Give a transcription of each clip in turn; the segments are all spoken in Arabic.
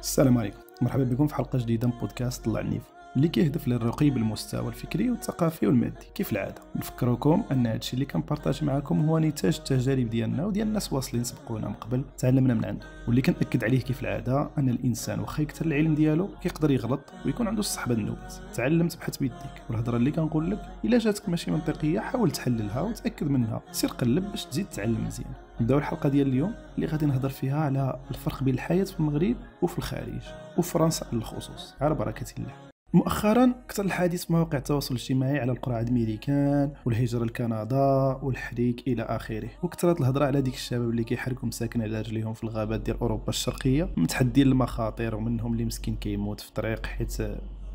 السلام عليكم، مرحبا بكم في حلقة جديدة من بودكاست طلع النيفو اللي كيهدف للرقي بالمستوى الفكري والثقافي والمادي. كيف العادة نفكركم ان هادشي اللي كنبارطاج معكم هو نتاج التجارب ديالنا وديال الناس واصلين سبقونا من قبل تعلمنا من عنده، واللي كنأكد عليه كيف العادة ان الانسان واخا يكثر العلم ديالو كيقدر يغلط ويكون عنده الصحبة النوبات. تعلم تبحث بيديك، والهضره اللي كنقول لك الا جاتك ماشي منطقية حاول تحللها وتأكد منها، سير قلب باش تزيد تعلم مزيان. نبداو الحلقة ديال اليوم اللي غادي نهضر فيها على الفرق بين الحياة في المغرب وفي الخارج وفي فرنسا على الخصوص على بركة الله. مؤخرا كثر الحديث في مواقع التواصل الاجتماعي على القرعه الامريكان والهجره لكندا والحريك الى اخره، وكثرت الهضره على ديك الشباب اللي كيحركوا مساكن على رجليهم في الغابات ديال اوروبا الشرقيه متحدين المخاطر، ومنهم اللي مسكين كيموت في الطريق حيت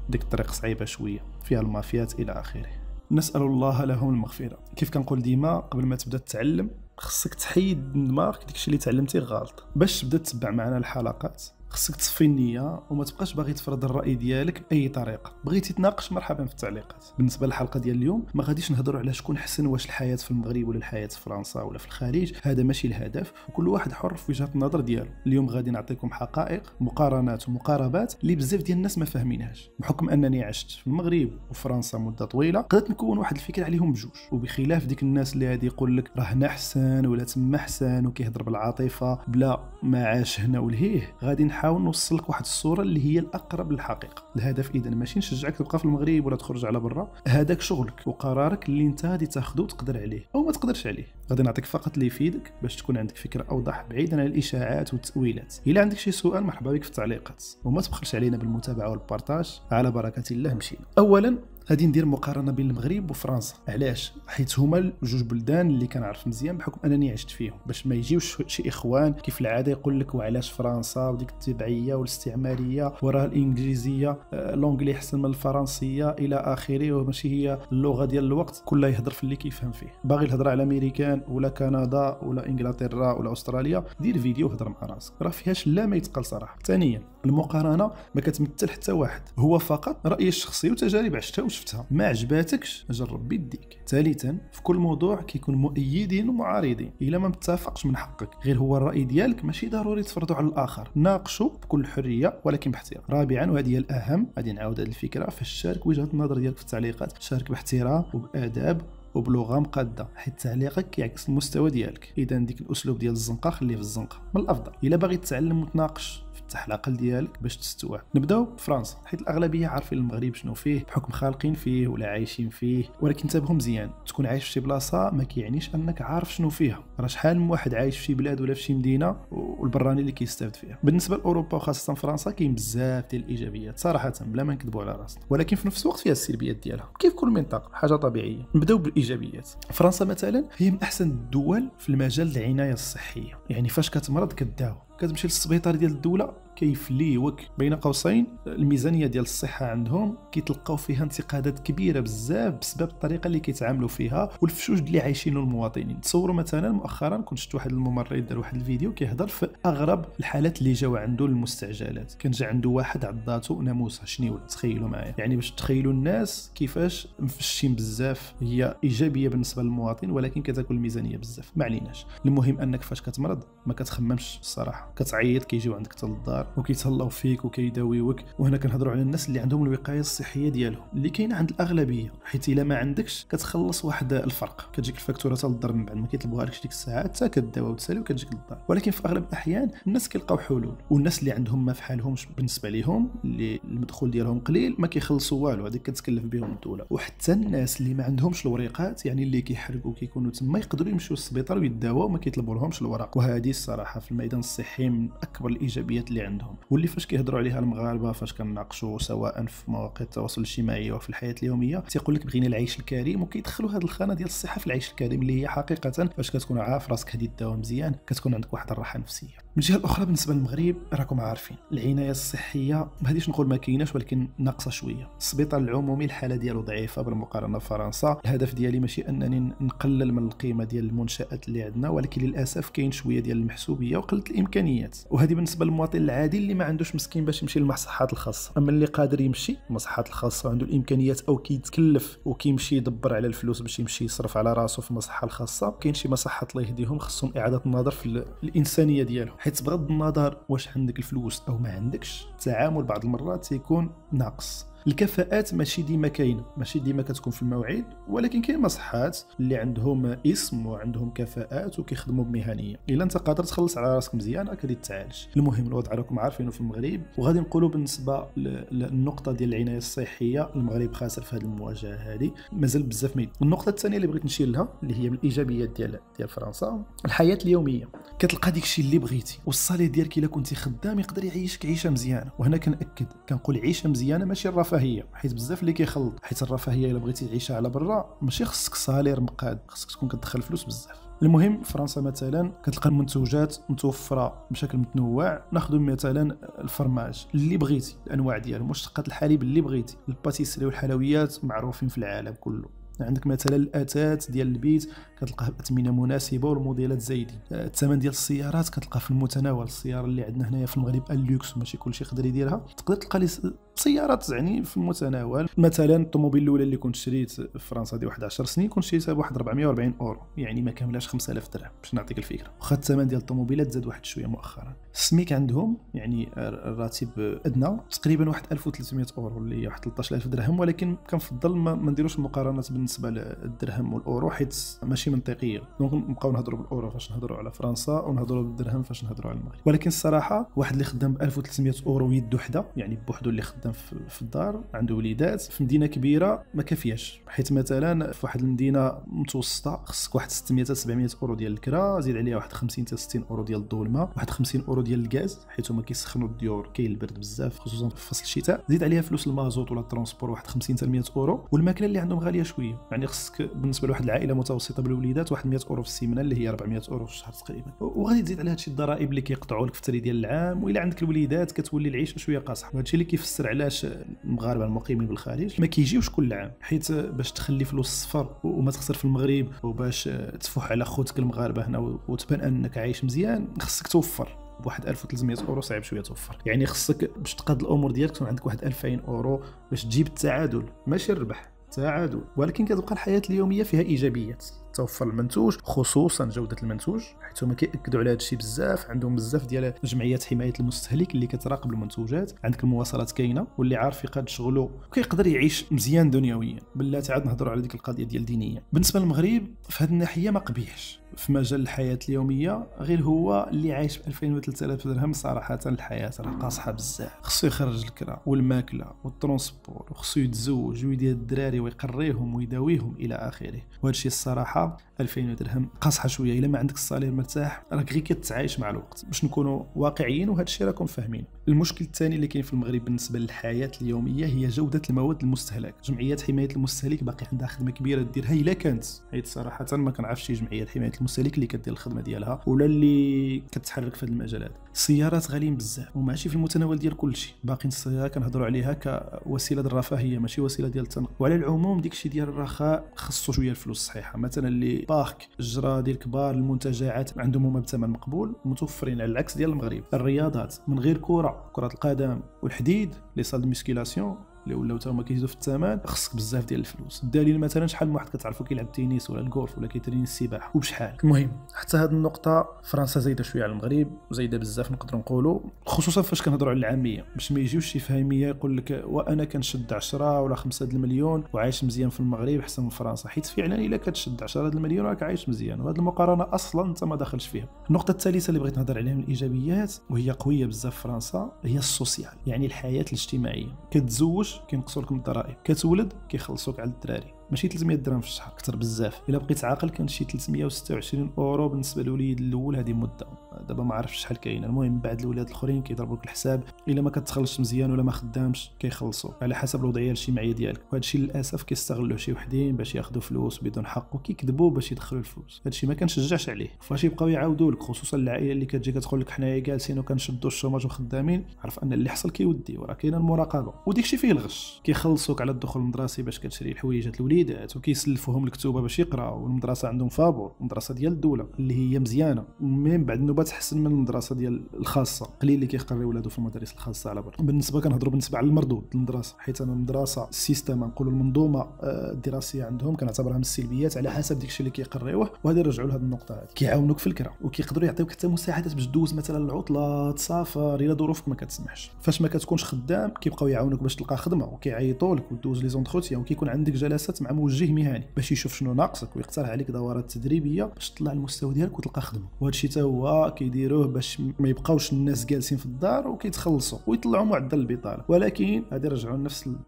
ديك الطريق صعيبه شويه فيها المافيات الى اخره. نسال الله لهم المغفره. كيف كنقول ديما قبل ما تبدا تتعلم خصك تحيد من دماغك داكشي اللي تعلمتيه غلط باش تبدا تتبع معنا الحلقات. خصك تصفي النيه وما تبقاش باغي تفرض الراي ديالك باي طريقه. بغيتي تناقش مرحبا في التعليقات. بالنسبه للحلقه ديال اليوم ما غاديش نهضروا على شكون حسن، واش الحياه في المغرب ولا الحياه في فرنسا ولا في الخارج، هذا ماشي الهدف وكل واحد حر في وجهه النظر ديالو. اليوم غادي نعطيكم حقائق مقارنات ومقاربات اللي بزاف ديال الناس ما فاهمينهاش. بحكم انني عشت في المغرب وفرنسا مده طويله قدرت نكون واحد الفكره عليهم بجوج، وبخلاف ديك الناس اللي غادي يقول لك راه هنا احسن ولا تما احسن وكيهضر بالعاطفه بلا ما عاش هنا ولهيه، غادي نحاول نوصل لك واحد الصوره اللي هي الاقرب للحقيقه. الهدف اذا ماشي نشجعك تبقى في المغرب ولا تخرج على برا، هذاك شغلك وقرارك اللي انت غادي تاخذه وتقدر عليه او ما تقدرش عليه. غادي نعطيك فقط اللي يفيدك باش تكون عندك فكره اوضح بعيدا عن الاشاعات والتاويلات. الا عندك شي سؤال مرحبا بك في التعليقات، وما تبخلش علينا بالمتابعه والبارطاج. على بركه الله مشينا. اولا غادي ندير مقارنه بين المغرب وفرنسا. علاش؟ حيت هما جوج بلدان اللي كنعرف مزيان بحكم انني عشت فيهم، باش ما يجيوش شي اخوان كيف العاده يقول لك وعلاش فرنسا وديك التبعيه والاستعماريه وراها الانجليزيه، لونجلي احسن من الفرنسيه الى اخره، وماشي هي اللغه ديال الوقت، كله يهضر في اللي كيفهم فيه. باغي الهضره على امريكان ولا كندا ولا انجلترا ولا استراليا، دير فيديو وهضر مع راسك، راه فيهاش لا ما يتقال صراحه. ثانيا المقارنه ما كتمثل حتى واحد، هو فقط رايي الشخصي وتجارب عشتها وشفتها. ما عجباتكش جرب بيديك. ثالثا في كل موضوع كيكون مؤيدين ومعارضين، الا ما متفقش من حقك، غير هو الراي ديالك ماشي ضروري تفرضه على الاخر، ناقشوا بكل حريه ولكن باحترام. رابعا وهذه هي الاهم، غادي نعاود هذه الفكره، فاش تشارك وجهه النظر ديالك في التعليقات شارك باحترام وباداب وبلغه مقاده، حيت تعليقك يعكس المستوى ديالك. اذا ديك الاسلوب ديال الزنقه خليه في الزنقه. من الافضل الا باغي تتعلم وتناقش تفتح العقل ديالك باش تستوعب. نبداو بفرنسا حيت الاغلبيه عارفين المغرب شنو فيه بحكم خالقين فيه ولا عايشين فيه، ولكن انتبهوا مزيان، تكون عايش في شي بلاصه ما كيعنيش انك عارف شنو فيها. راه شحال من واحد عايش في شي بلاد ولا في شي مدينه والبراني اللي كيستافد فيها. بالنسبه لاوروبا وخاصه فرنسا كاين بزاف ديال الايجابيات صراحه بلا ما نكذبوا على راسنا، ولكن في نفس الوقت فيها السلبيات ديالها كيف كل منطقه، حاجه طبيعيه. نبداو بالايجابيات. فرنسا مثلا هي من احسن الدول في المجال العنايه الصحيه، يعني فاش كتمرض كداوى كتمشي للسبيطار ديال الدوله كيفليوك. بين قوسين الميزانيه ديال الصحه عندهم كيتلقاو فيها انتقادات كبيره بزاف بسبب الطريقه اللي كيتعاملوا فيها والفشوش اللي عايشينه المواطنين. تصوروا مثلا مؤخرا كنت شفت واحد الممرض دار واحد الفيديو كيهضر في اغرب الحالات اللي جاو عنده المستعجلات. كان جا عنده واحد عضاته ناموسه شنيول، تخيلوا معايا، يعني باش تخيلوا الناس كيفاش مفشين بزاف. هي ايجابيه بالنسبه للمواطن ولكن كتاكل الميزانيه بزاف. ما عليناش، المهم انك فاش كتمرض ما كتخممش الصراحه، كتعيط كيجيو عندك حتى للدار وكيتهلاو فيك وكيداويوك. وهنا كنهضروا على الناس اللي عندهم الوقايه الصحيه ديالهم اللي كاينه عند الاغلبيه، حيت الا ما عندكش كتخلص واحد الفرق، كتجيك الفاكتوره حتى للدار من بعد ما كيطلبوها لك ديك الساعات حتى كداوى وتسالي وكتجيك للدار. ولكن في اغلب الاحيان الناس كيلقاو حلول، والناس اللي عندهم ما فحالهمش بالنسبه ليهم اللي المدخول ديالهم قليل ما كيخلصوا والو، هذيك كتكلف بهم الدوله. وحتى الناس اللي ما عندهمش الوريقات يعني اللي كيحرقوا كيكونوا تما يقدروا يمشيو للسبيطار ويداواو وما كيطلبوا لهمش الورق. وهذه الصراحه في الميدان الصحي من اكبر الايجابيات اللي عندهم، واللي فاش كيهضروا عليها المغاربه فاش كنناقشوا سواء في مواقع التواصل الاجتماعي وفي الحياه اليوميه تيقول لك بغينا العيش الكريم، وكيدخلوا هذه الخانه ديال الصحه في العيش الكريم اللي هي حقيقه فاش كتكون عارف راسك هدي الدواء مزيان كتكون عندك واحد الراحه نفسيه. من الجهه الاخرى بالنسبه للمغرب راكم عارفين العنايه الصحيه ما غاديش نقول ما كايناش ولكن ناقصه شويه. السبيطار العمومي الحاله ديالو ضعيفه بالمقارنه بفرنسا. الهدف ديالي ماشي انني نقلل من القيمه ديال المنشات اللي عندنا، ولكن للاسف كاين شويه ديال المحسوبيه وقله الامكانيات، وهذه بالنسبه للمواطن العادي العادي اللي ما عندوش مسكين باش يمشي للمصحات الخاصه. اما اللي قادر يمشي للمصحات الخاصه وعنده الامكانيات او كيتكلف وكيمشي يدبر على الفلوس باش يمشي يصرف على راسه في المصحه الخاصه، كاين شي مصحات الله يهديهم خصهم اعاده النظر في الانسانيه ديالهم، حيت بغض النظر واش عندك الفلوس او ما عندكش، التعامل بعض المرات تيكون ناقص. الكفاءات ماشي ديما كاينه، ماشي ديما كتكون في المواعيد، ولكن كاين مصحات اللي عندهم اسم وعندهم كفاءات وكيخدموا بمهنيه. الا انت قادر تخلص على راسك مزيان غادي تعالج. المهم الوضع راكم عارفينه في المغرب، وغادي نقولوا بالنسبه للنقطه ديال العنايه الصحيه المغرب خاسر في هذه المواجهه هذه، مازال بزاف ميت. النقطه الثانيه اللي بغيت نشير لها اللي هي من الايجابيات ديال فرنسا، الحياه اليوميه. كتلقى داكشي اللي بغيتي، والصالير ديالك الا كنتي خدام يقدر يعيشك عيشه مزيانه. وهنا كنأكد كنقول عيشه مزيانه ماشي الرفاهيه، حيت بزاف اللي كيخلط، حيت الرفاهيه الا بغيتي تعيشها على برا ماشي خصك صالير مقاد، خصك تكون كتدخل فلوس بزاف. المهم فرنسا مثلا كتلقى المنتوجات متوفره بشكل متنوع. ناخذ مثلا الفرماج اللي بغيتي، الانواع ديالو، مشتقات الحليب اللي بغيتي، الباتيسري والحلويات معروفين في العالم كله. عندك مثلا الاثاث ديال البيت كتلقاه باثمنه مناسبه والموديلات زايدين. الثمن ديال السيارات كتلقاه في المتناول. السياره اللي عندنا هنايا في المغرب اللوكس ماشي كلشي يقدر يديرها، تقدر تلقى لي سيارات يعني في المتناول. مثلا الطوموبيل الاولى اللي كنت شريت في فرنسا دي واحد 10 سنين كنت شريتها بواحد 440 اورو، يعني ما كاملاش 5000 درهم باش نعطيك الفكره. واخا الثمن ديال الطوموبيلات زاد واحد شويه مؤخرا. السميك عندهم يعني الراتب ادنى تقريبا واحد 1300 اورو اللي هي واحد 13000 درهم، ولكن كنفضل ما نديروش المقارنات بالنسبه للدرهم والاورو حيت ماشي منطقيه. دونك نبقاو نهضروا بالاورو فاش نهضروا على فرنسا ونهضروا بالدرهم فاش نهضروا على المغرب. ولكن الصراحه واحد اللي خدام ب 1300 اورو يد وحده، يعني بوحدو اللي خدام في الدار عنده وليدات في مدينه كبيره ما كافياش، حيت مثلا في واحد المدينه متوسطه خصك واحد 600 حتى 700 اورو ديال الكرا، زيد عليها واحد 50 حتى 60 اورو ديال الضوء الماء، واحد 50 اورو ديال الغاز حيت هما كيسخنوا الديور، كاين البرد بزاف خصوصا في فصل الشتاء، زيد عليها فلوس المازوت ولا الترونسبور واحد 50 حتى 100 اورو. والماكله اللي عندهم غاليه شويه، يعني خصك بالنسبه لواحد العائله متوسطه بالوليدات واحد 100 اورو في السيمانه اللي هي 400 اورو في الشهر تقريبا. وغادي تزيد على هادشي الضرائب اللي كيقطعوا لك في التري ديال العام، والا عندك الوليدات كتولي العيشه شويه قاصحه. وهادشي اللي كيفسر علاش المغاربه المقيمين بالخارج ما كيجيوش كل عام، حيت باش تخلي فلوس صفر وما تخسر في المغرب وباش تفوح على خوتك المغاربه هنا وتبان انك عايش مزيان خصك توفر. بواحد 1300 اورو صعيب شويه توفر، يعني خصك باش تقاد الامور ديالك تكون عندك واحد 2000 اورو باش تجيب التعادل، ماشي الربح، تعادل. ولكن كتبقى الحياه اليوميه فيها ايجابيات. توفر المنتوج، خصوصا جوده المنتوج، حيت هما كيأكدوا على هذا الشيء بزاف. عندهم بزاف ديال جمعيات حمايه المستهلك اللي كتراقب المنتوجات. عندك المواصلات كاينه، واللي عارف يقاد شغله كيقدر يعيش مزيان دنيويا. بالله تعاد نهضروا على ديك القضيه ديال الدينيه. بالنسبه للمغرب في هذه الناحيه ما قبيحش في مجال الحياه اليوميه، غير هو اللي عايش ب 2000 و 3000 درهم صراحه الحياه راه قاصحه بزاف. خصو يخرج الكرا والماكله والترونسبور، وخصو يتزوج ويدير الدراري ويقريهم ويداويهم الى اخره. وهذا الشيء الصراحه 2000 درهم قاصحه شويه. الا ما عندك الصالير مرتاح راك غير كتعايش مع الوقت، باش نكونوا واقعيين وهذا الشيء راكم فاهمين. المشكل الثاني اللي كاين في المغرب بالنسبه للحياه اليوميه هي جوده المواد المستهلكه. جمعيات حمايه المستهلك باقي عندها خدمه كبيره ديرها الا كانت، حيت صراحه ما كنعرفش شي جمعيات حمايه المستهلك اللي كدير الخدمه ديالها ولا اللي كتحرك في هذه المجالات. السيارات غاليين بزاف وماشي في المتناول ديال كلشي. باقي السياره كنهضروا عليها كوسيله الرفاهيه ماشي وسيله ديال التنقل. وعلى العموم داكشي ديال الرخاء خصو شويه الفلوس صحيحه. مثلا اللي بارك الجرا ديال كبار المنتجعات عندهم هما بثمن مقبول متوفرين، على العكس ديال المغرب. الرياضات من غير كره القدم والحديد لي سال دو ميسكيلاسيون اللي ولاو تا هما كيزيدوا في الثمن، خصك بزاف ديال الفلوس. الدليل مثلا شحال من واحد كتعرفوا كيلعب تنس ولا الجولف ولا كيترين السباحه وبشحال. المهم حتى هذه النقطه فرنسا زايده شويه على المغرب، زايده بزاف نقدروا نقولوا، خصوصا فاش كنهضروا على العاميه، باش ما يجيوش شي فهميه يقول لك وانا كنشد 10 ولا 5 المليون وعايش مزيان في المغرب احسن من فرنسا، حيت فعلا الا كتشد 10 المليون راك عايش مزيان، وهذه المقارنه اصلا انت ما داخلش فيها. النقطه الثالثه اللي بغيت نهضر عليها من الايجابيات وهي قويه بزاف في فرنسا هي السوسيال، يعني الحياه الاجتماعيه. كتزوج كينقصوا لكم الضرائب، كتولد كيخلصوك على الدراري، ماشي 300 درهم في الشهر، اكثر بزاف. الا بقيت عاقل كان شي 326 اورو بالنسبه للوليد الاول. هذه مده دابا ما عرفتش شحال كاينه. المهم بعد الولاد الاخرين كيضربوا لك الحساب، الا ما كتخلصش مزيان ولا ما خدامش كيخلصوا على حسب الوضعيه الاجتماعيه ديالك. وهذا الشيء للاسف كيستغلوه شي وحدين باش ياخذوا فلوس بدون حق وكيكذبوا باش يدخلوا الفلوس. هذا الشيء ما كنشجعش عليه. فاش يبقاو يعاودوا لك خصوصا العائله اللي كتجي كتقول لك حنايا جالسين وكنشدوا الشوماج وخدامين، عرف ان اللي حصل كيودي وراه كاينه المراقبه. وديك الشيء فيه الغش، كيخلصوك على الدخول المدرسي باش كتشري الحويجات الوليد الوليدات وكيسلفوهم الكتوبه باش يقراوا، والمدرسه عندهم فابور، المدرسه ديال الدوله اللي هي مزيانه، من بعد النوبه تحسن من المدرسه ديال الخاصه، قليل اللي كيقري ولادو في المدارس الخاصه على برا. بالنسبه كنهضروا بالنسبه على المردود المدرسه، حيت انا المدرسه السيستم نقولوا المنظومه الدراسيه عندهم كنعتبرها من السلبيات على حسب داكشي اللي كيقريوه، وهذا يرجعوا لهذه النقطه هذه. كيعاونوك في الكره وكيقدروا يعطيوك حتى مساعدات باش دوز مثلا العطله، تسافر الا ظروفك ما كتسمحش. فاش ما كتكونش خدام كيبقاو يعاونوك باش تلقى خدمه، وكيعيطوا لك وتدوز لي زونتروتيان، وكيكون عندك جلسات مع موجه مهني باش يشوف شنو ناقصك ويقترح عليك دورات تدريبيه باش تطلع المستوى ديالك وتلقى خدمه. وهذا الشيء حتى هو كيديروه باش ما يبقاوش الناس جالسين في الدار وكيتخلصوا ويطلعوا معدل البطاله. ولكن هذه رجعوا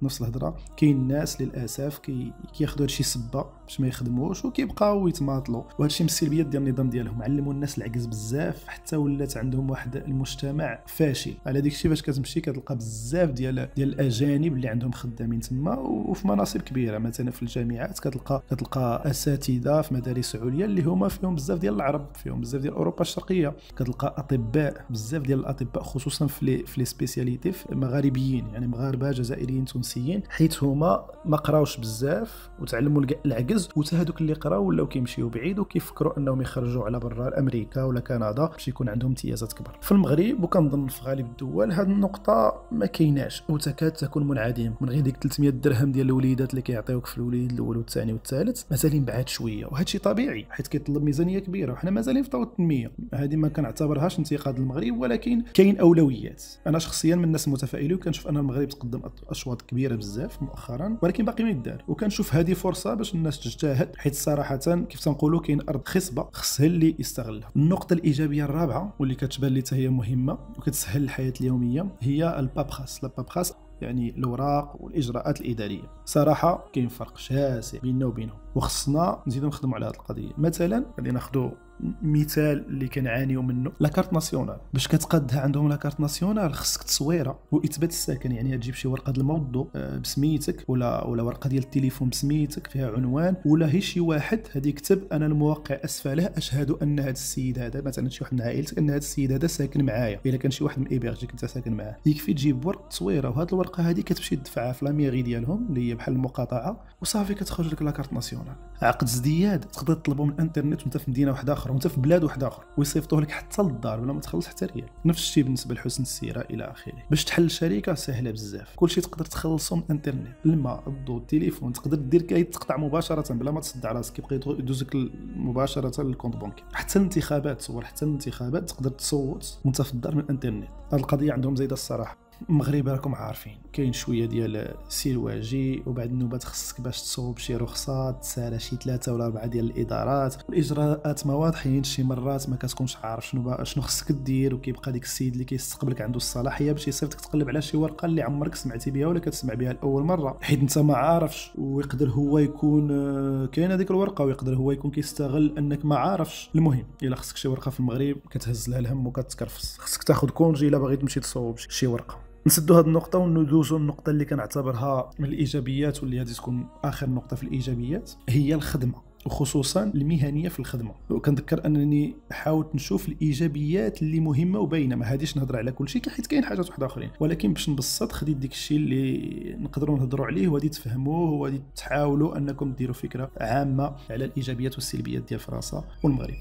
نفس الهضره، كاين الناس للاسف كياخذوا هادشي سبه باش ما يخدموش وكيبقاو يتماطلوا، وهذا الشيء من السلبيات ديال النظام ديالهم. علموا الناس العجز بزاف حتى ولات عندهم واحد المجتمع فاشل. على ديك الشيء فاش كتمشي كتلقى بزاف ديال الاجانب اللي عندهم خدامين تما وفي مناصب كبيره. مثلا في الجامعات كتلقى اساتذه في مدارس عليا اللي هما فيهم بزاف ديال العرب، فيهم بزاف ديال اوروبا الشرقيه. كتلقى اطباء، بزاف ديال الاطباء خصوصا في لي سبيسياليتي مغاربيين، يعني مغاربه جزائريين تونسيين، حيت هما ما قراوش بزاف وتعلموا العجز، وتا هذوك اللي قراو ولاو كيمشيو بعيد وكيفكروا انهم يخرجوا على برا امريكا ولا كندا باش يكون عندهم امتيازات كبر. في المغرب وكنظن في غالب الدول هذه النقطه ما كايناش وتكاد تكون منعدمه. من غير ديك 300 درهم ديال الوليدات اللي كيعطيوك في الوليد الاول والثاني والثالث مازالين بعاد شويه، وهذا الشيء طبيعي حيت كيطلب ميزانيه كبيره، وحنا مازالين في طور التنميه. هذه ما كنعتبرهاش انتقاد المغرب، ولكن كاين اولويات. انا شخصيا من الناس المتفائلين وكنشوف ان المغرب تقدم اشواط كبيره بزاف مؤخرا، ولكن باقي ما يدار، وكنشوف هذه فرصه باش الناس تجتهد، حيت صراحه كيف تنقولوا كاين ارض خصبه خصها اللي يستغلها. النقطه الايجابيه الرابعه واللي كتبان لي حتى هي مهمه وكتسهل الحياه اليوميه هي البابخاس، يعني الأوراق والإجراءات الإدارية. صراحة كاين فرق شاسع بيننا وبينهم، وخصنا نزيدو نخدموا على هذه القضية. مثلا غادي ناخذوا مثال اللي كنعانيو منه، لاكارت ناسيونال. باش كتقادها عندهم لاكارت ناسيونال خصك تصويره واثبات السكن، يعني تجيب شي ورقه ديال الموظف بسميتك ولا ورقه ديال التليفون بسميتك فيها عنوان، ولا هي شي واحد هادي يكتب انا الموقع اسفله اشهد ان هذا السيد هذا، مثلا شي واحد من عائلتك ان هذا السيد هذا ساكن معايا، الا كان شي واحد من ايبيرجيك انت ساكن معاه، يكفي تجيب ورقه تصويره، وهاد الورقه هذه كتمشي تدفعها في لاميغي ديالهم اللي هي بحال المقاطعه، وصافي كتخرج لك لاكارت ناسيونال. عقد ازدياد تقدر تطلبه من الانترنت وانت في مدينه واحده اخرى وانت في بلاد واحده اخرى، ويصيفطوه لك حتى للدار بلا ما تخلص حتى ريال. نفس الشيء بالنسبه لحسن السيره الى اخره. باش تحل شركه سهله بزاف، كلشي تقدر تخلصه من الانترنت، الماء، الضوء، التليفون، تقدر دير كايت تقطع مباشره بلا ما تصدع راسك، يبقى يدوزك مباشره للكونت بنكي. حتى الانتخابات حتى الانتخابات تقدر تصوت وانت في الدار من الانترنت. هذه القضيه عندهم زايده الصراحه. المغرب راكم عارفين كاين شويه ديال سيرواجي، وبعد النوبات خصك باش تصوب شي رخصه تسالى شي 3 ولا 4 ديال الادارات، والاجراءات ما واضحين، شي مرات ما كتكونش عارف شنو خصك دير، وكيبقى ديك السيد اللي كيستقبلك عنده الصلاحيه باش يصيفطك تقلب على شي ورقه اللي عمرك سمعتي بها ولا كتسمع بها لاول مره، حيت انت ما عارفش، ويقدر هو يكون كاين هذيك الورقه، ويقدر هو يكون كيستغل انك ما عارفش. المهم الا خصك شي ورقه في المغرب كتهز لها الهم وكتكرفس، خصك تاخذ كونجي الا باغي تمشي تصوب شي ورقه. نسدوا هذه النقطة وندوزوا النقطة اللي كنعتبرها من الإيجابيات، واللي غادي تكون آخر نقطة في الإيجابيات، هي الخدمة، وخصوصا المهنية في الخدمة. وكنذكر أنني حاولت نشوف الإيجابيات اللي مهمة وباينة، ما هاديش نهضر على كل شيء حيت كاين حاجات واحدة أخرين، ولكن باش نبسط خديت ديك الشيء اللي نقدروا نهضروا عليه وغادي تفهموه، وغادي تحاولوا أنكم ديروا فكرة عامة على الإيجابيات والسلبيات ديال فرنسا والمغرب.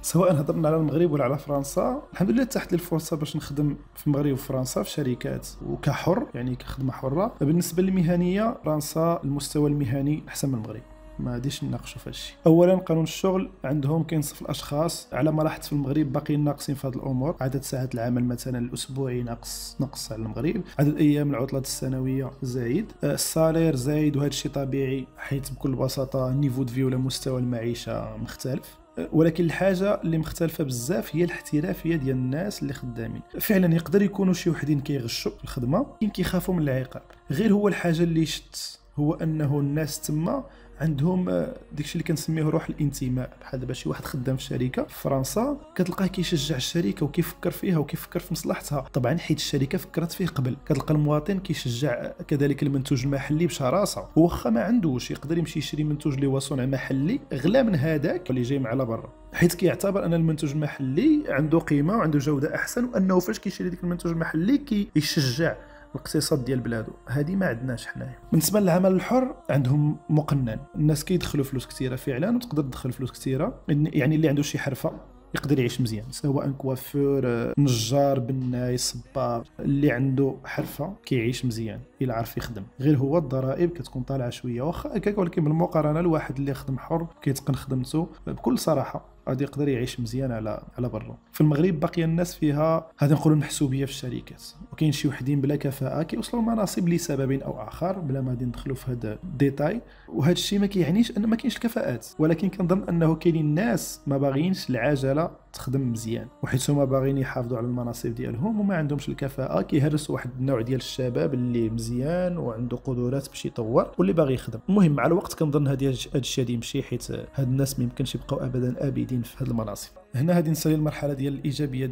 سواء هضرنا على المغرب ولا على فرنسا، الحمد لله تحت لي الفرصه باش نخدم في المغرب وفرنسا في شركات وكحر، يعني كخدمه حره. بالنسبه للمهنيه فرنسا المستوى المهني احسن من المغرب، ما غاديش نناقشوا في هادشي. اولا قانون الشغل عندهم كينصف الاشخاص، على ما لاحظت في المغرب باقيين ناقصين في هذه الامور. عدد ساعات العمل مثلا الاسبوعي نقص على المغرب، عدد ايام العطلات السنويه زايد، السالير زايد، وهذا الشيء طبيعي حيث بكل بساطه نيفو دو في ولا مستوى المعيشه مختلف. ولكن الحاجه اللي مختلفه بزاف هي الاحترافيه ديال الناس اللي خدامين. فعلا يقدر يكونوا شي وحدين كيغشوا في الخدمه، كيخافوا من العقاب، غير هو الحاجه اللي شت هو انه الناس تما عندهم داكشي اللي كنسميه روح الانتماء. بحال دابا شي واحد خدام في شركه في فرنسا كتلقاه كيشجع الشركه وكيفكر فيها وكيفكر في مصلحتها، طبعا حيت الشركه فكرت فيه قبل. كتلقى المواطن كيشجع كذلك المنتوج المحلي بشراسه، واخا ما عندوش يقدر يمشي يشري منتوج اللي هو صنع محلي اغلى من هذاك اللي جاي من على برا، حيت كيعتبر ان المنتوج المحلي عنده قيمه وعنده جوده احسن، وانه فاش كيشري ديك المنتوج المحلي كيشجع الاقتصاد ديال بلادو. هذه ما عندناش حنايا. بالنسبه للعمل الحر عندهم مقنن، الناس كيدخلوا فلوس كثيره فعلا، وتقدر تدخل فلوس كثيره، يعني اللي عنده شي حرفه يقدر يعيش مزيان، سواء كوافور، نجار، بناي، صبار، اللي عنده حرفه كيعيش مزيان الا عرف يخدم. غير هو الضرائب كتكون طالعه شويه واخا هكاك، ولكن بالمقارنه الواحد اللي يخدم حر كيتقن خدمته بكل صراحه غادي يقدر يعيش مزيان على برا. في المغرب باقي الناس فيها غادي نقولوا محسوبيه في الشركات، وكاين شي وحدين بلا كفاءه كيوصلوا لمناصب لسبب او اخر بلا ما غادي ندخلوا في هذا الديتاي. وهذا الشيء ما كيعنيش ان ما كاينش الكفاءات، ولكن كنظن انه كاينين الناس ما باغيينش العجله تخدم مزيان، وحيت هما باغيين يحافظوا على المناصب ديالهم وما عندهمش الكفاءه، كيهرسوا واحد النوع ديال الشباب اللي مزيان وعنده قدرات باش يطور واللي باغي يخدم. المهم مع الوقت كنظن هذا الشيء غادي يمشي، حيت هاد الناس ما يمكنش يبقاو ابدا ابدين في هذه المناصب. هنا غادي نسالي المرحله ديال الايجابيات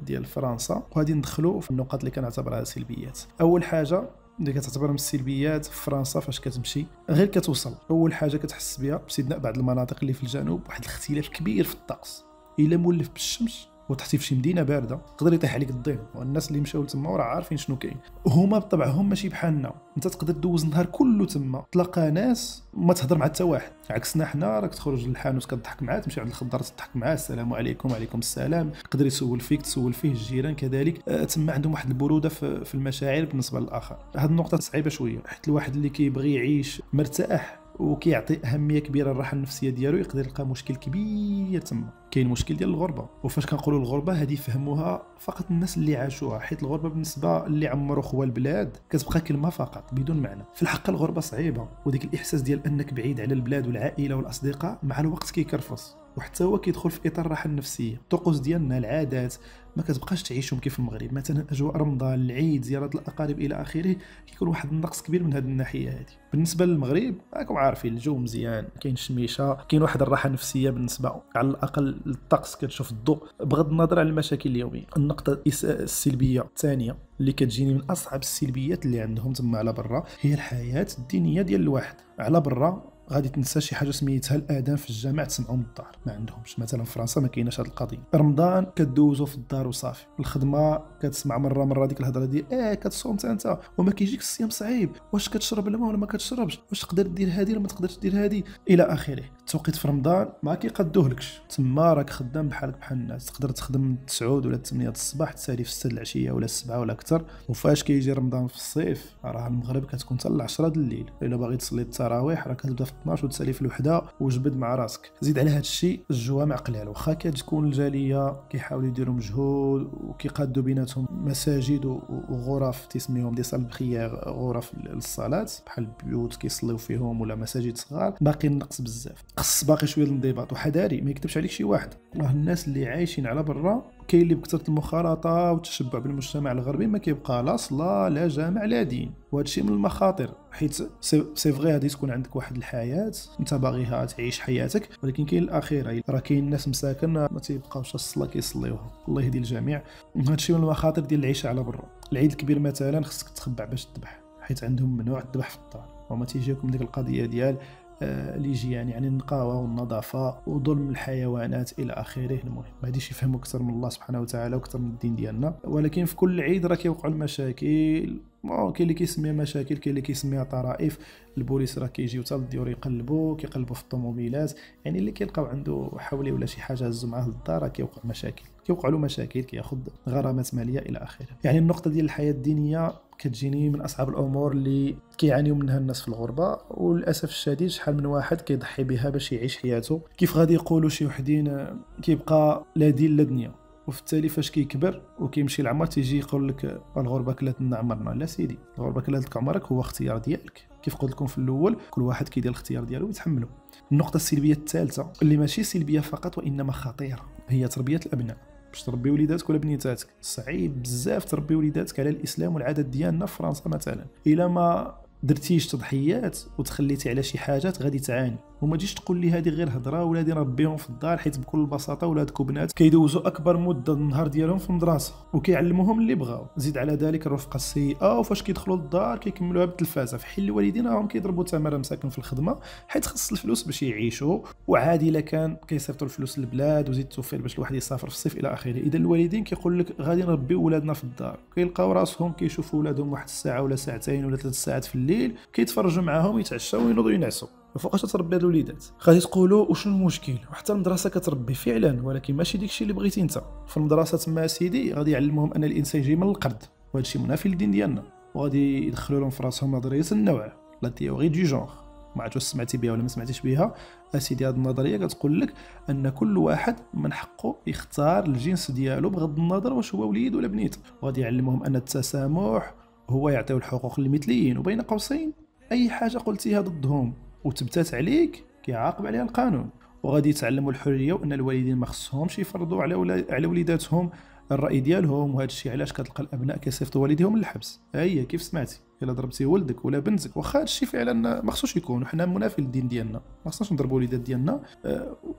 ديال فرنسا، وغادي ندخلوا في النقاط اللي كنعتبرها سلبيات. اول حاجه اللي كتعتبر من السلبيات في فرنسا فاش كتمشي غير كتوصل، اول حاجه كتحس بها باستثناء بعض المناطق اللي في الجنوب واحد الاختلاف كبير في الطقس. الا مولف بالشمس وتحتي في شي مدينه بارده تقدر يطيح عليك الضيم، والناس اللي مشاو تما راه عارفين شنو كاين. هما بطبعهم ماشي بحالنا، انت تقدر دوز النهار كله تما، تلقى ناس ما تهضر مع حتى واحد، عكسنا حنا راك تخرج للحانوت كتضحك معاه، تمشي عند الخضار تضحك معاه، السلام عليكم وعليكم السلام، يقدر يسول فيك تسول فيه، الجيران كذلك. تما عندهم واحد البروده في المشاعر بالنسبه للاخر. هذه النقطه صعيبه شويه، حيت الواحد اللي كيبغي يعيش مرتاح وكيعطي اهميه كبيره للراحه النفسيه ديالو يقدر يلقى مشكل كبير تما. كاين مشكل ديال الغربه، وفاش كنقولوا الغربه هذه يفهموها فقط الناس اللي عاشوها، حيت الغربه بالنسبه اللي عمروا خوا البلاد كتبقى كلمه فقط بدون معنى. في الحق الغربه صعيبه، وديك الاحساس ديال انك بعيد على البلاد والعائله والاصدقاء مع الوقت كيكرفص، وحتى هو كيدخل في اطار الراحه النفسيه. الطقوس ديالنا، العادات ما كتبقاش تعيشهم كيف المغرب، مثلا اجواء رمضان، العيد، زياره الاقارب الى اخره، كيكون واحد النقص كبير من هذه الناحيه هذه. بالنسبه للمغرب راكم عارفين الجو مزيان، كاين الشميشه، كاين واحد الراحه النفسيه بالنسبه على الاقل للطقس، كتشوف الضوء بغض النظر على المشاكل اليوميه. النقطه السلبيه الثانيه اللي كتجيني من اصعب السلبيات اللي عندهم تما على برا هي الحياه الدينيه ديال الواحد. على برا غادي تنسى شي حاجه سميتها الاذان في الجامع تسمعوا من الدار، ما عندهمش. مثلا في فرنسا ما كايناش هذه القضيه. رمضان كدوزو في الدار وصافي، الخدمه كتسمع مره ديك الهضره ديال كتصوم انت وما كيجيك الصيام صعيب، واش كتشرب الماء ولا ما كتشربش، واش تقدر دير هذه ولا ما تقدرش دير هذه الى اخره. التوقيت في رمضان ما كيقدوهلكش، تما راك خدام بحالك بحال الناس، تقدر تخدم من 9 ولا 8 الصباح تسالي في 6 العشيه ولا 7 ولا اكثر. وفاش كيجي رمضان في الصيف راه المغرب كتكون حتى ل 10 د الليل، الا باغي تصلي التراويح راه كتبدا في 12 وتسالي في الوحده وجبد مع راسك. زيد على هذا الشيء الجوامع قلال، واخا كتكون الجاليه كيحاولوا يديروا مجهود وكيقادوا بيناتهم مساجد وغرف تسميهم دي صال بخير، غرف للصلاه بحال البيوت كيصليو فيهم ولا مساجد صغار، باقي النقص بزاف، خص باقي شويه الانضباط وحذاري. ما يكتبش عليك شي واحد، راه الناس اللي عايشين على برا كاين اللي بكثره المخالطه والتشبع بالمجتمع الغربي ما كيبقى لا صلاه لا جامع لا دين، وهذا الشيء من المخاطر. حيت سي فغي غادي تكون عندك واحد الحياه انت باغيها تعيش حياتك، ولكن كاين الاخيره، راه كاين ناس مساكن ما تيبقاوش الصلاه كيصليوها، الله يهدي الجميع. هذا الشيء من المخاطر ديال العيشه على برا. العيد الكبير مثلا خصك تخبع باش تذبح، حيت عندهم ممنوع الذبح في الدار، وما تيجيكم ديك القضيه ديال الهيجيان، يعني النقاوه والنظافه وظلم الحيوانات الى اخره. المهم ما غاديش يفهموا اكثر من الله سبحانه وتعالى واكثر من الدين ديالنا، ولكن في كل عيد راه كيوقعوا المشاكل. كاين اللي كيسميها مشاكل، كاين اللي كيسميها طرائف. البوليس راه كيجيو حتى للديور يقلبوا في الطوموبيلات، يعني اللي كيلقاو عنده حولي ولا شي حاجه هزوا معاه للدار راه كيوقع له مشاكل، كياخذ غرامات ماليه الى اخره. يعني النقطه ديال الحياه الدينيه كتجيني من اصعب الامور اللي كيعانيو منها الناس في الغربه، وللاسف الشديد شحال من واحد كيضحي بها باش يعيش حياته. كيف غادي يقولوا شي وحدين كيبقى لا دين لا دنيا، وفي التالي فاش كيكبر وكيمشي العمر تيجي يقول لك الغربه كلات لنا عمرنا. لا سيدي، الغربه كلات لك عمرك، هو اختيار ديالك. كيف قلت لكم في الاول كل واحد كيدير الاختيار ديالو ويتحمله. النقطه السلبيه الثالثه اللي ماشي سلبيه فقط وانما خطيره هي تربيه الابناء. باش تربي وليداتك ولا بنيتاتك صعيب بزاف تربي وليداتك على الاسلام والعادات ديالنا في فرنسا مثلا. الا ما درتيش تضحيات وتخليتي على شي حاجات غادي تعاني، وما تجيش تقول لي هذه غير هضره ولا هذه نربيهم في الدار، حيت بكل بساطه ولادكم بنات كيدوزوا اكبر مده النهار ديالهم في المدرسه وكيعلموهم اللي بغاو. زيد على ذلك الرفقه السيئه، وفاش كيدخلوا للدار كيكملوها بالتلفازه، في حين الوالدين راهم كيضربوا تماره مساكن في الخدمه حيت خص الفلوس باش يعيشوا، وعادي الا كان كيصيفطوا الفلوس للبلاد وزيد التوفير باش الواحد يسافر في الصيف الى اخره. اذا الوالدين كيقول لك غادي نربيو ولادنا في الدار، كيلقاو راسهم كيشوفوا ولادهم واحد الساعه ولا ساعتين ولا 3 ساعات في الليل، كيتفرجوا معاهم يتعشاو وينوضوا ينعسوا. فوقاش تربي هاد الوليدات؟ غادي تقولوا وشنو المشكل؟ وحتى المدرسه كتربي فعلا، ولكن ماشي داكشي اللي بغيتي انت. في المدرسه تما سيدي غادي يعلموهم ان الانسان جاي من القرد، وهذا الشيء منافي للدين ديالنا، وغادي يدخلوا لهم في راسهم نظريه النوع، لا تيوري دو جونغ. ما عرفتش سمعتي بها ولا ما سمعتيش بها اسيدي. هذه النظريه كتقول لك ان كل واحد من حقه يختار الجنس ديالو بغض النظر واش هو وليد ولا بنيته، وغادي يعلمهم ان التسامح هو يعطيو الحقوق للمثليين، وبين قوسين اي حاجه قلتيها ضدهم وتبتات عليك كيعاقب عليها القانون. وغادي يتعلموا الحريه، وان الوالدين ما خصهمش يفرضوا على وليداتهم الراي ديالهم. وهذا الشيء علاش كتلقى الابناء كيصيفطوا والديهم للحبس. هي كيف سمعتي، الا ضربتي ولدك ولا بنتك، واخا هذا الشيء فعلا ما خصوش يكون، وحنا منافي للدين ديالنا، ما خصناش نضربوا وليدات ديالنا،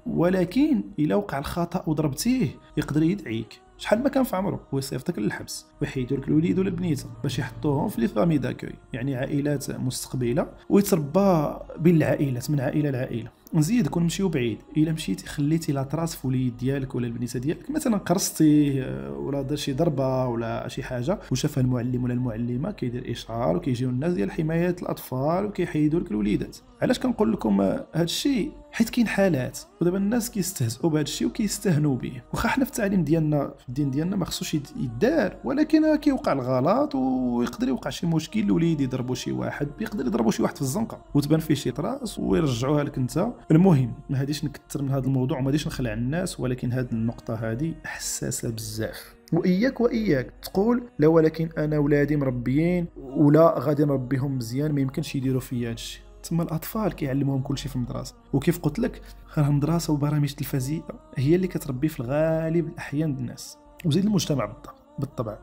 ولكن الا وقع الخطا وضربتيه يقدر يدعيك شحال ما كان في عمره ويصيفطك للحبس ويحيدوا لك الوليد ولا البنيته باش يحطوهم في لي فامي داكوي، يعني عائلات مستقبله، ويتربى بين العائلات من عائله لعائله. نزيد كون نمشيو بعيد، الا مشيتي خليتي لاطراس في وليد ديالك ولا البنيته ديالك، مثلا قرصتي ولا دار شي ضربه ولا شي حاجه وشافها المعلم ولا المعلمه، كيدير اشعار وكيجيو الناس ديال حمايه الاطفال وكيحيدوا لك الوليدات. علاش كنقول لكم هذا الشيء؟ حيت كاين حالات، ودابا الناس كيستهزئوا بهذا الشيء وكيستهنوا به. واخا حنا في التعليم ديالنا في الدين ديالنا ما خصوش يدار، ولكن كيوقع الغلط ويقدر يوقع شي مشكل، الوليد يضربوا شي واحد، يقدر يضربوا شي واحد في الزنقه وتبان فيه شي طراس ويرجعوها لك انت. المهم ما غاديش نكثر من هذا الموضوع وما غاديش نخلع الناس، ولكن هذه النقطه هذه حساسه بزاف. واياك تقول لا ولكن انا ولادي مربيين ولا غادي نربيهم مزيان، ما يمكنش يديروا فيا هادشي. تما الاطفال كيعلموهم كلشي في المدرسه، وكيف قلت لك راه المدرسه وبرامج التلفزيونيه هي اللي كتربي في الغالب الاحيان الناس، وزيد المجتمع بالطبع.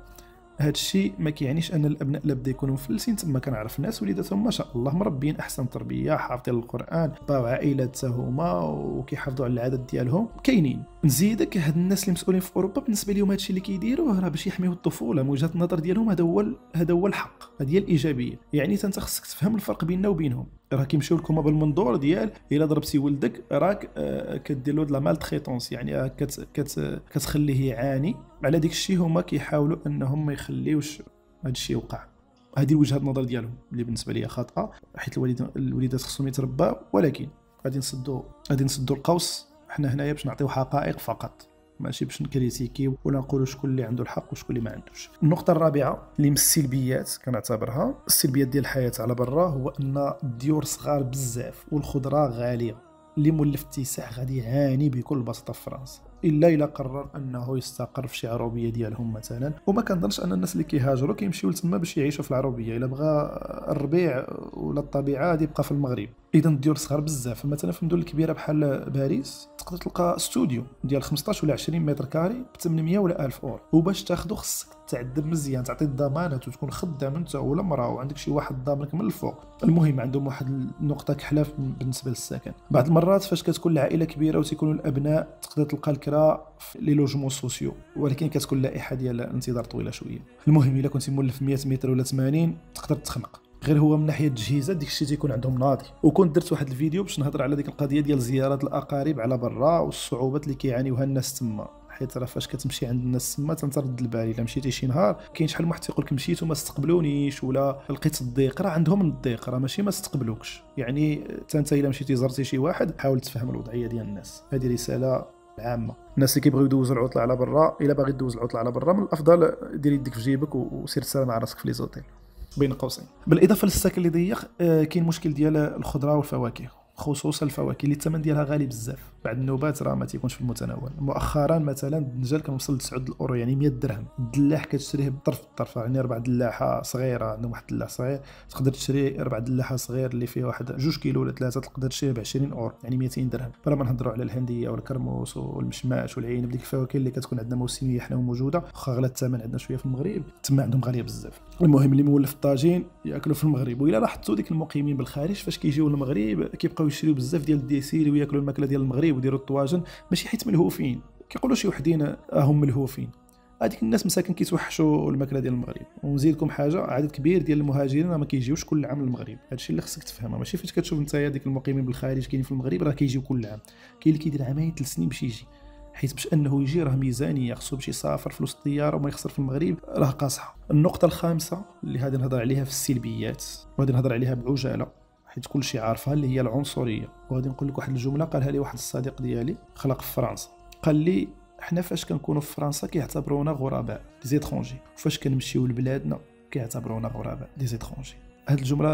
هذا الشيء ما كيعنيش ان الابناء لابد يكونوا مفلسين. تما كنعرف ناس وليداتهم ما شاء الله مربيين احسن تربيه، حافظين القران، باو عائلات هما وكيحافظوا على العادات ديالهم، كاينين. نزيدك هاد الناس اللي مسؤولين في اوروبا بالنسبه لهم هذا الشيء اللي كيديروه راه باش يحميو الطفوله، من وجهه النظر ديالهم هذا هو الحق، هذه هي الايجابيه. يعني انت خصك تفهم الفرق بيننا وبينهم. راه كيمشيو لكم بالمنظور ديال الا ضربتي ولدك راك كدير له لا مالتريتونس، يعني كتخليه يعاني. على ديك الشيء هما كيحاولوا انهم ما يخليوش هذا الشيء يوقع. هذه وجهه النظر ديالهم اللي بالنسبه لي خاطئه، حيت الوليدات خصهم يترباو، ولكن غادي نسدوا القوس حنا هنايا باش نعطيو حقائق فقط، ماشي باش نكريتيكي ولا نقولوا شكون اللي عنده الحق وشكون اللي ما عندوش. النقطه الرابعه اللي من السلبيات كنعتبرها السلبيات ديال الحياه على برا، هو ان الديور صغار بزاف والخضره غاليه. اللي مولف التساع غادي يعاني بكل بساطه في فرنسا، الا قرر انه يستقر في شي عروبيه ديالهم مثلا. وما كنظنش ان الناس اللي كيهاجروا كيمشيو لتما باش يعيشوا في العروبيه، الا بغى الربيع ولا الطبيعه غادي يبقى في المغرب. اذا الديور صغار بزاف. مثلا في المدن الكبيره بحال باريس تقدر تلقى استوديو ديال 15 ولا 20 متر كاري ب 800 ولا 1000 اورو، وباش تاخذو خصك تعذب مزيان، تعطي الضمانات وتكون خدام انت ولا مراه وعندك شي واحد ضامنك من الفوق. المهم عندهم واحد النقطه كحله بالنسبه للسكن. بعض المرات فاش كتكون العائله كبيره وتيكونوا الابناء تقدر تلقى الكرا في لي لوجمون سوسيو، ولكن كتكون لائحه ديال الانتظار طويله شويه. المهم الا كنتي مولف 100 متر ولا 80 تقدر تخنق. غير هو من ناحيه التجهيزات ديك الشيء تيكون عندهم ناضي. وكنت درت واحد الفيديو باش نهضر على ديك القضيه ديال زيارات الاقارب على برا والصعوبات اللي كيعانيوها الناس تما، حيت راه فاش كتمشي عند الناس تما تنترد البال. الا مشيتي شي نهار كاين شحال من واحد تيقول لك مشيت وما استقبلونيش ولا لقيت الضيق، راه عندهم الضيق، راه ماشي ما استقبلوكش. يعني انت الا مشيتي زرتي شي واحد حاول تفهم الوضعيه ديال الناس. هذه رساله عامه. الناس اللي كيبغيو يدوزوا العطله على برا، الا باغي دوز العطله على برا من الافضل دير يدك في جيبك وسير تسال مع راسك في لي زوتيل بين قوسين. بالاضافه للسكن اللي ضيق كاين مشكل ديال الخضره والفواكه، خصوصا الفواكه اللي الثمن ديالها غالي بزاف. بعد النوبات راه ما تيكونش في المتناول. مؤخرا مثلا الدجاج كنوصل ل 9 الاورو، يعني 100 درهم. الدلاح كتشريه بالطرف، يعني 4 دلاحه صغيره، عندهم واحد الدلاح صغير تقدر تشري 4 دلاحه صغير اللي فيه واحد 2 كيلو ولا 3 تقدر تشريه ب 20 اورو، يعني 200 درهم. بلا ما نهضروا على الهنديه والكرموس والمشماش والعنب، ديك الفواكه اللي كتكون عندنا موسميه حنا وموجوده، واخا غلا الثمن عندنا شويه في المغرب، تما عندهم غاليه بزاف. المهم اللي مولف الطاجين ياكلوا في المغرب. والا لاحظتوا ديك المقيمين بالخارج فاش كيجيو للمغرب كيبقاو يشريو بزاف ديال الديسير وياكلوا الماكله ديال المغرب ويديروا الطواجن ماشي حيت ملهوفين، كيقولوا شي وحدين هم ملهوفين، هذيك الناس مساكن كيتوحشوا الماكله ديال المغرب. ونزيدكم حاجه، عدد كبير ديال المهاجرين ما كيجيوش كل عام للمغرب، هادشي اللي خصك تفهمه. ماشي فاش كتشوف نتايا ديك المقيمين بالخارج كاينين في المغرب راه كيجيو كل عام، كاين اللي كيدير عامين 3 سنين باش يجي، حيت باش انه يجي راه ميزانيه، خصو باش يسافر فلوس الطياره وما يخسر في المغرب راه قاصحه. النقطه الخامسه اللي غادي نهضر عليها في السلبيات وغادي نهضر عليها بعجاله حيت كلشي عارفها، اللي هي العنصريه. وغادي نقول لك واحد الجمله قالها لي واحد الصديق ديالي خلق في فرنسا، قال لي حنا فاش كنكونوا في فرنسا كيعتبرونا غرباء دي زيترونجي، وفاش كنمشيو لبلادنا كيعتبرونا غرباء دي زيترونجي. هاد الجمله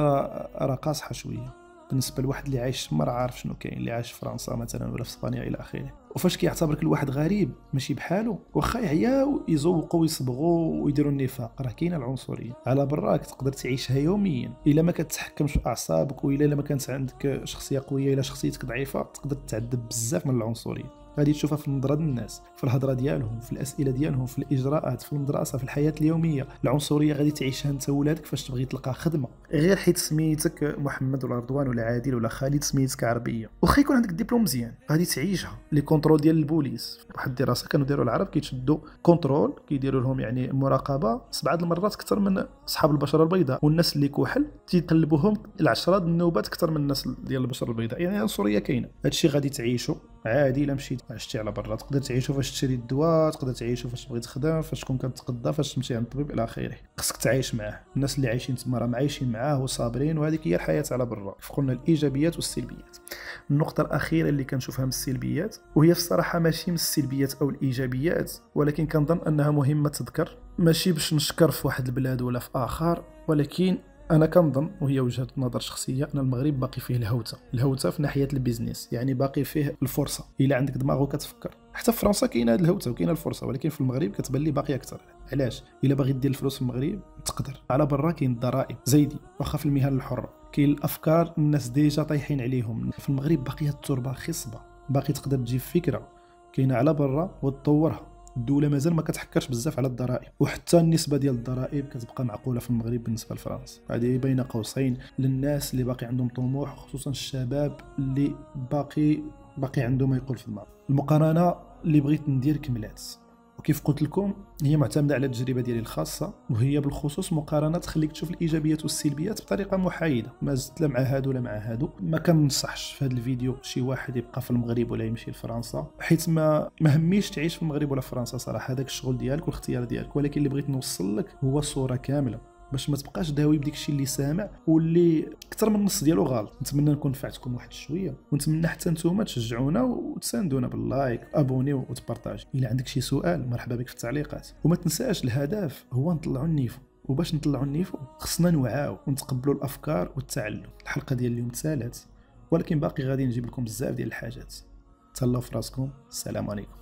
راه قاصحه شويه بالنسبه لواحد اللي عايش تما، راه عارف شنو كاين، اللي عايش في فرنسا مثلا ولا في اسبانيا الى اخره. وفاش كيعتبرك الواحد غريب ماشي بحالو، واخا يعياو يزوقوا ويصبغوا ويديروا النفاق، راه كاينه العنصريه. على براك تقدر تعيشها يوميا الا ما كتحكمش في اعصابك، والا ما كانت عندك شخصيه قويه، الا شخصيتك ضعيفه تقدر تعذب بزاف من العنصريه. غادي تشوفها في النظره ديال الناس، في الهضره ديالهم، في الاسئله ديالهم، في الاجراءات، في المدرسه، في الحياه اليوميه. العنصريه غادي تعيشها انت وولادك فاش تبغي تلقى خدمه، غير حيت سميتك محمد ولا رضوان ولا عادل ولا خالد، سميتك عربيه، واخا يكون عندك الدبلوم مزيان غادي تعيشها. لي كونترول ديال البوليس، واحد الدراسه كانوا داروا العرب كيتشدوا كونترول، كيديروا لهم يعني مراقبه 7 المرات اكثر من اصحاب البشره البيضاء، والناس اللي كحل تيقلبوهم ال10 النوبات اكثر من الناس ديال البشره البيضاء. يعني العنصريه كاينه، هادشي غادي تعيشوا عادي. الا مشيت عشتي على برا تقدر تعيشوا فاش تشري الدواء، تقدر تعيشوا فاش تبغي تخدم، فاش تكون كتقضى، فاش تمشي عند الطبيب الى اخره. خصك تعيش معاه. الناس اللي عايشين تما راه عايشين معاه وصابرين، وهذيك هي الحياه على برا. فقلنا الايجابيات والسلبيات. النقطه الاخيره اللي كنشوفها من السلبيات، وهي في الصراحه ماشي من السلبيات او الايجابيات، ولكن كنظن انها مهمه تذكر، ماشي باش نشكر في واحد البلاد ولا في اخر، ولكن انا كنظن وهي وجهه نظر شخصيه ان المغرب باقي فيه الهوته في ناحيه البيزنس، يعني باقي فيه الفرصه. الا عندك دماغ وكتفكر، حتى في فرنسا كاينه هذه الهوته وكاينه الفرصه، ولكن في المغرب كتبان لي باقي اكثر. علاش؟ الا باغي دير الفلوس في المغرب تقدر. على برا كاين الضرائب زايدي، واخا في المهن الحره كاين الافكار الناس ديجا طايحين عليهم. في المغرب باقيه التربه خصبه، باقي تقدر تجيب فكره كاينه على برا وتطورها. الدوله مازال ما كتحكرش بزاف على الضرائب، وحتى النسبه ديال الضرائب كتبقى معقوله في المغرب بالنسبه لفرنسا. هذه بين قوسين للناس اللي باقي عندهم طموح، خصوصا الشباب اللي باقي عندهم ما يقول في دماغ. المقارنه اللي بغيت ندير كملات، وكيف قلت لكم هي معتمده على التجربه ديالي الخاصه، وهي بالخصوص مقارنه تخليك تشوف الايجابيات والسلبيات بطريقه محايده، ما زدت لا مع هادو لا مع هادو. ما كنصحش في هذا الفيديو شي واحد يبقى في المغرب ولا يمشي لفرنسا، حيت ما هميش تعيش في المغرب ولا فرنسا صراحه، هذاك الشغل ديالك والاختيار ديالك. ولكن اللي بغيت نوصل لك هو صوره كامله، باش ما تبقاش داوي بديك الشيء اللي سامع واللي اكثر من النص ديالو غلط. نتمنى نكون نفعتكم واحد شويه، ونتمنى حتى نتوما تشجعونا وتساندونا باللايك، ابونيو وتبارطاجي. الا عندك شي سؤال مرحبا بك في التعليقات. وما تنساش الهدف هو نطلعوا النيفو، وباش نطلعوا النيفو خصنا نوعاو ونتقبلوا الافكار والتعلم. الحلقه ديال اليوم تسالات، ولكن باقي غادي نجيب لكم بزاف ديال الحاجات. تهلاو في راسكم، السلام عليكم.